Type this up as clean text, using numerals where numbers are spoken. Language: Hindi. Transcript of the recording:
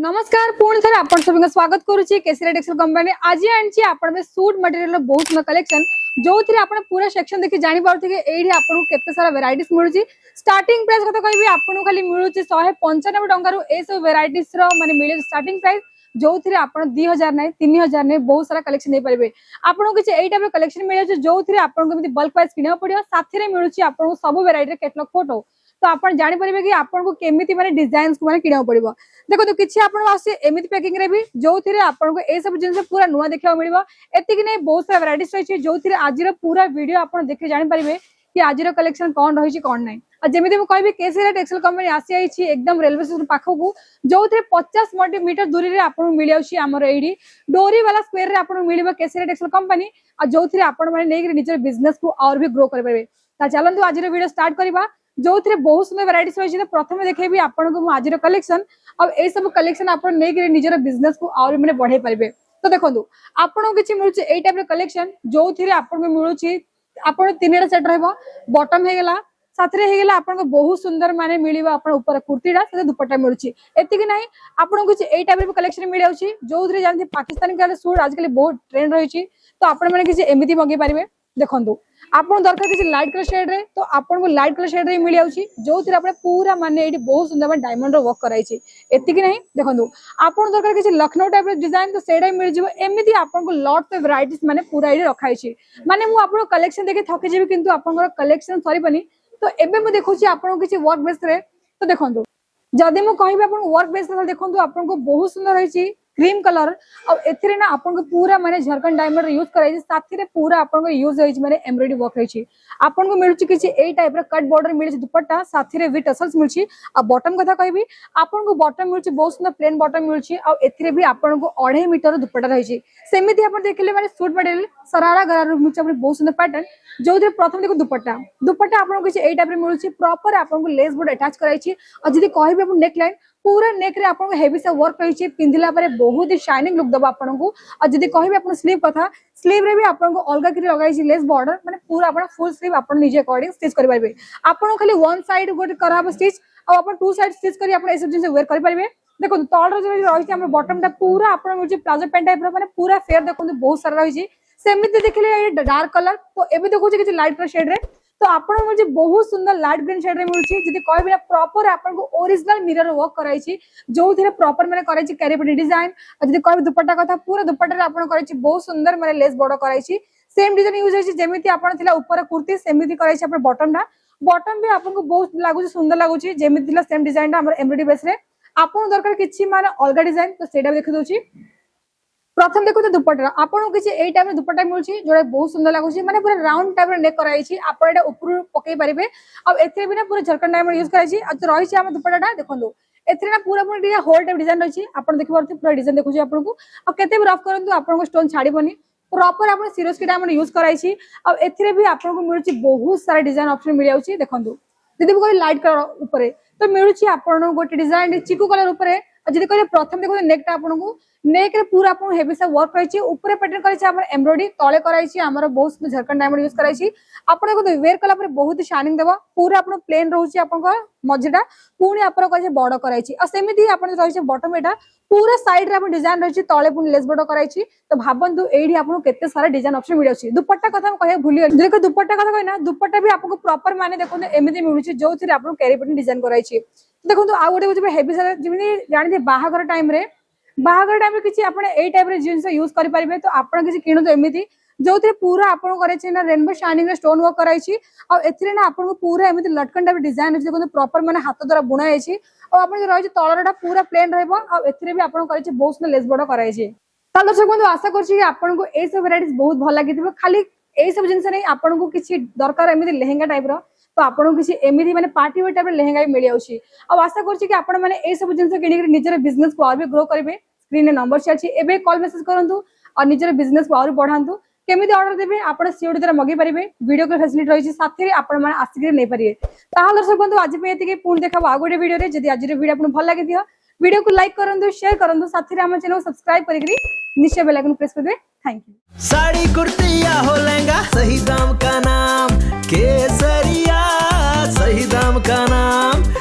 नमस्कार पुणी थर आपण सभी स्वागत करूची केसीआर टेक्सटाइल कंपनी आज आनी आपण सूट मटेरियल बहुत सुंदर कलेक्शन जो थी आपण पूरा सेक्शन देखि जानि पारथि कि एठी आपण केते सारा वेराइटीज मिलुची स्टार्टिंग प्राइस कथा कहबी आपण खाली मिलुची 195 टंका रु ए सब वेराइटीज रो माने मिले स्टार्टिंग प्राइस जो थी आपण 2000 नै 3000 नै बहुत सारा कलेक्शन दे परबे आपण किछ एई टाइप कलेक्शन मिले जो थी आपण को बल्क प्राइस किना पड़ियो साथी रे मिलुची आपण सब वेराइटी कैटलॉग फोटो तो आपण जानि परिबे कि आपण को केमिति माने डिजाइन्स को माने किना पड़िबो देखो तो किछि आपण आसी एमिति पैकिंग रे भी जो थी आपण को ए सब जिंस पूरा नुवा देखा मिलबो एति कि नै बहुत सारा वेराइटीज रही जो थी आज पूरा वीडियो आपण देखे जानि परिबे कि आज कलेक्शन कौन रही कौन ना आ जमी मुझे कहबी केसीआर टेक्सटाइल कंपनी आसी आइछि एकदम रेलवे स्टेशन पाखकू जो थे 50 मीटर दूरी रे आपन मिल जाउछि हमर एडी डोरी वाला स्क्वायर रे आपन मिलबो केसीआर टेक्सटाइल कंपनी आ जो थे आपन माने नै निजर बिजनेस को और भी ग्रो कर परबे ता चलंतु आज वीडियो स्टार्ट करबा जो थे बहुत सुंदर वेराइटीज रही है प्रथम देखेबी आपन को आज कलेक्शन अब ए सब कलेक्शन आपन नै कि निजर बिजनेस को और माने बढ़ाई परबे तो देखंतु आपन किछि मिलुछि ए टाइप रे कलेक्शन जो थे आपन को मिलुछि आपन तीनटा सेट रहबो बॉटम हे गेला साथरे हे गेला आपन को बहुत सुंदर माने मिलिबा आपन ऊपर कुर्तीडा से दुपट्टा मिलुछि एति कि नै आपन किछि ए टाइप रे कलेक्शन मिल जाउछि जो थे जानथि पाकिस्तानी का सूट आजकल बहुत ट्रेंड रही छी तो आपन माने किछि एमिति मंगे पारिबे देखंतु आपन दरकार किछि लाइट कलर शेड रे तो आपन को लाइट कलर शेड रे मिल जाउछि जो थे आपन पूरा माने एडी बहुत सुंदर माने डायमंड रो वर्क कराई छी एति कि नै देखंतु आपन दरकार किछि लखनऊ टाइप रे डिजाइन तो सेडा मिल जिवो एमिति आपन को लॉट ऑफ वैरायटीज माने पूरा एडी रखाई छी माने मु आपन कलेक्शन देखे थके जेबी किंतु आपन कलेक्शन सरीबनी तो एबे मु देखुछि आपन किछि वर्क बेस रे तो देखंतु जदि मु कहिबे आपन वर्क बेस रे देखंतु आपन को बहुत सुंदर रही छी क्रीम कलर और एथिरे ना आपन को पूरा माने झरकन डायमंड यूज कराई साथी रे पूरा आपन को यूज होई माने एम्ब्रॉयडरी वर्क होई छी आपन को मिलुची किछि ए टाइप रे कट बॉर्डर मिलुची दुपट्टा साथी रे विथ टसल्स मिलुची आ बॉटम कथा कहबी आपन को बॉटम मिलुची बहुत सुंदर प्लेन बॉटम मिलुची और एथिरे भी आपन को 2.5 मीटर दुपट्टा रही छी सेमिति आपन देखले माने सूट मटेरियल सरारा गरार मिलुची आपन बहुत सुंदर पैटर्न जो थे प्रथम देखो दुपट्टा दुपट्टा आपन को किछि ए टाइप रे मिलुची प्रॉपर आपन को लेस बोर्ड अटैच कराई छी और जदी कहबी आपन नेक लाइन पूरा नेक रे आपन हेवी से वर्क रही छी पिंदिला परे बहुत ही शाइनिंग लुक दबा आपन को और जदी कहबी आपन स्लीव कथा स्लीव रे भी आपन को अलगा करी लगाई छी लेस बॉर्डर माने पूरा आपन फुल स्लीव आपन निजे अकॉर्डिंग स्टिच करि पाइबे आपन खाली वन साइड गोटे कराबो स्टिच और आपन टू साइड स्टिच करी आपन एसब जिंस वेयर करि पाइबे देखो तळ रो जे रही छी हमर बॉटम टा पूरा आपन मुझे प्लाजो पैंट टाइप रो माने पूरा फेयर देखो बहुत सारा रही छी सेमिति देखले डार्क कलर तो एबे देखो जे कि लाइट कलर शेड रे तो आपन मुझे बहुत सुंदर लाइट ग्रीन शेड रे मिलुची जदी कहबे प्रॉपर आपन को ओरिजिनल मिरर वर्क कराई छी जो थे प्रॉपर माने कराई छी कैरीपटी डिजाइन और जदी कहबे दुपट्टा कथा पूरा दुपट्टा रे आपन कराई छी बहुत सुंदर माने लेस बॉर्डर कराई छी सेम डिजाइन यूज होई छी जेमिति आपन थिला ऊपर कुर्ती सेमिति कराई छी आपन बॉटम भी आपन को बहुत लागु सुंदर लागु छी जेमिति थिला सेम डिजाइन हमर एम्ब्रॉयडरी बेस रे आपन दरकार किछि माने अलगा डिजाइन तो सेडा देखि दोची प्रथम देखो दुपट्टा आपन किछि ए टाइप रे दुपट्टा मिलुची जोडा बहुत सुंदर लागुची माने पूरा राउंड टाइप रे नेक कराई छी आपन एटा ऊपर पकई परिबे अब एथे भी ना पूरा झरकन डायमंड यूज कराई छी आ तो रही छी हम दुपट्टाटा देखंदो एथे ना पूरा पूरा होल टाइप डिजाइन रही छी आपन देखि परथि पूरा डिजाइन देखुची आपन को अब केते भी रफ करंतु आपन को स्टोन छाडीबनी प्रॉपर आपन सिरोस्की डायमंड यूज कराई छी अब एथे भी आपन को मिलुची बहुत सारा डिजाइन ऑप्शन मिल जाउची देखंदो जदी कोई लाइट कलर ऊपर तो मिलुची आपन गोटे डिजाइन चिकू कलर ऊपर जदी कहले प्रथम देखो नेकटा आपन को नेक रे पूरा आपन हेवी से वर्क रही छी ऊपर पैटर्न करै छी हमर एम्ब्रॉयडरी तळे कराई छी हमर बहुत सुंदर झरकन डायमंड यूज कराई छी आपन को वेयर कला पर बहुत शाइनिंग देबा पूरा आपन प्लेन रहउची आपन को मझिटा पुनी आपन को बॉर्डर कराई छी आ सेमिति आपन रही छी बॉटम एटा पूरा साइड रे आपन डिजाइन रही छी तळे पुनी लेस बॉर्डर कराई छी तो भाबंतु एडी आपन केते सारा डिजाइन ऑप्शन मिल छी दुपट्टा कथा कहे भूली देखो दुपट्टा कथा कहना दुपट्टा भी आपन को प्रॉपर माने देखो एमिति मिलु छी जो थी आपन कैरी पैटर्न डिजाइन कराई छी देखो आ गोटे होचे हेवी सारा जेमिति जानि बाहागर टाइम रे बाहागर टाइम रे किछि आपन ए टाइप रे जिंस यूज करि परिबे तो आपन किछि किनु तो एमिति जो थे पूरा आपन करे छी ना रेनबो शाइनिंग रे स्टोन वर्क कराई छी और एथिरे ना आपन को पूरा एमिति लटकन टाइप डिजाइन अछि देखो प्रॉपर माने हाथ द्वारा बुना है छी और आपन रही छी तळरटा पूरा प्लेन रहबो और एथिरे भी आपन करे छी बहुत सुंदर लेस बॉर्डर कराई छी त दर्शक बंधु आशा करछि कि आपन को ए सब वैरायटीज बहुत भल लागिथिबो खाली ए सब जिंस नै आपन को किछि दरकार एमिति लेहेंगा टाइप रो तो आपन किसी एमिति माने पार्टी वेयर टाइप रे लेहेंगा भी मिल जाउची अब आशा करछि कि आपन माने ए सब जिंस किनि निजर बिजनेस को और भी ग्रो करिवे स्क्रीन रे नंबर छै एबे कॉल मैसेज करंतु और निजर बिजनेस को और बढ़ांतु केमिति ऑर्डर देबे आपण सीओडी द्वारा मगे परिबे वीडियो को फैसिलिटी रही साथी रे आपण माने आसिक नै परिबे ताहा दर्शक बंधु आज पे एतिके पुन देखाबो आ गोटे वीडियो रे जदी आज रे वीडियो आपण भल लागि दियो वीडियो को लाइक करंतु शेयर करंतु साथी रे हम चैनल को सब्सक्राइब करिकरी निश्चय बेल आइकन प्रेस करबे थैंक यू साड़ी कुर्ती या हो लहंगा सही दाम का नाम केसरिया सही दाम का नाम